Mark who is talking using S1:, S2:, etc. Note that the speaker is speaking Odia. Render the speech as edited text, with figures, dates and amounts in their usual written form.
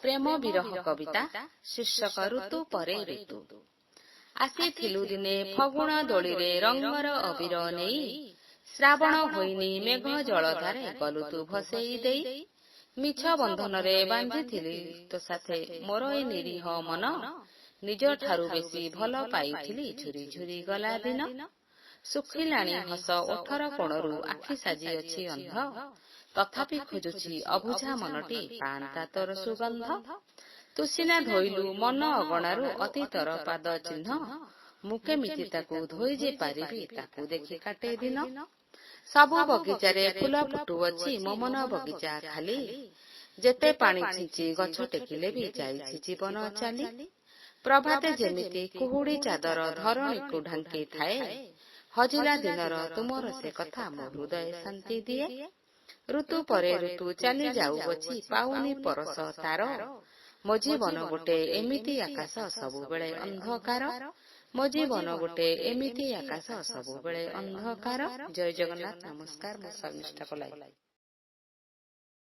S1: ପ୍ରେମ ବିରହ କବିତା ଶୀର୍ଷକ ଋତୁ ପରେ ଋତୁ। ଆସିଥିଲୁ ଦିନେ ଫଗୁଣ ଦୋଳିରେ ରଙ୍ଗର ଅବିର ନେଇ, ଶ୍ରାବଣ ହୋଇନି ମେଘ ଜଳଧାରେ ଗଲୁ ତୁ ଭସେଇ ଦେଇ। ମିଛ ବନ୍ଧନରେ ବାନ୍ଧିଥିଲି ତୋ ସାଥେ ମୋର ଏ ନିରୀହ ମନ, ନିଜଠାରୁ ବେଶୀ ଭଲ ପାଇଥିଲି ଝୁରି ଝୁରି ଗଲା ଦିନ। ଶୁଖିଲାଣି ହସ ଓଠର କୋଣରୁ ଆଖି ସାଜି ଅଛି ଅନ୍ଧ, ତଥାପି ଖୋଜୁଛି ଅବୁଝା ମନଟି ପାଆନ୍ତା ତୋର ସୁଗନ୍ଧ। ତୁ ସିନା ଧୋଇଲୁ ମନ ଅଗଣାରୁ ଅତୀତର ପାଦ ଚିହ୍ନ, ମୁଁ କେମିତି ତାକୁ ଧୋଇ ଯେ ପାରିବି ତାକୁ ଦେଖି କାଟେ ଦିନ। ସବୁ ବଗିଚାରେ ଫୁଲ ଫୁଟୁଅଛି ମୋ ମନ ବଗିଚା ଖାଲି, ଯେତେ ପାଣି ଛିଞ୍ଚି ଗଛ ଟେକିଲେ ବି ଯାଇଛି ଜୀବନ ଚାଲି। ପ୍ରଭାତେ ଯେମିତି କୁହୁଡ଼ି ଚାଦର ଧରଣୀକୁ ଢାଙ୍କି ଥାଏ, ହଜିଲା ଦିନର ତୁମର ସେ କଥା ମୋ ହୃଦୟ ଶାନ୍ତି ଦିଏ। ଋତୁ ପରେ ଋତୁ ଚାଲି ଯାଉଅଛି ପାଉନି ପରଶ ତାର, ମୋ ଜୀବନ ଗୋଟେ ଏମିତି ଆକାଶ ସବୁବେଳେ ଅନ୍ଧକାର। ମୋ ଜୀବନ ଗୋଟେ ଏମିତି ଆକାଶ ସବୁବେଳେ ଅନ୍ଧକାର। ଜୟ ଜଗନ୍ନାଥ। ନମସ୍କାର। ମୋ ଶର୍ମିଷ୍ଠା ପଲାଇ।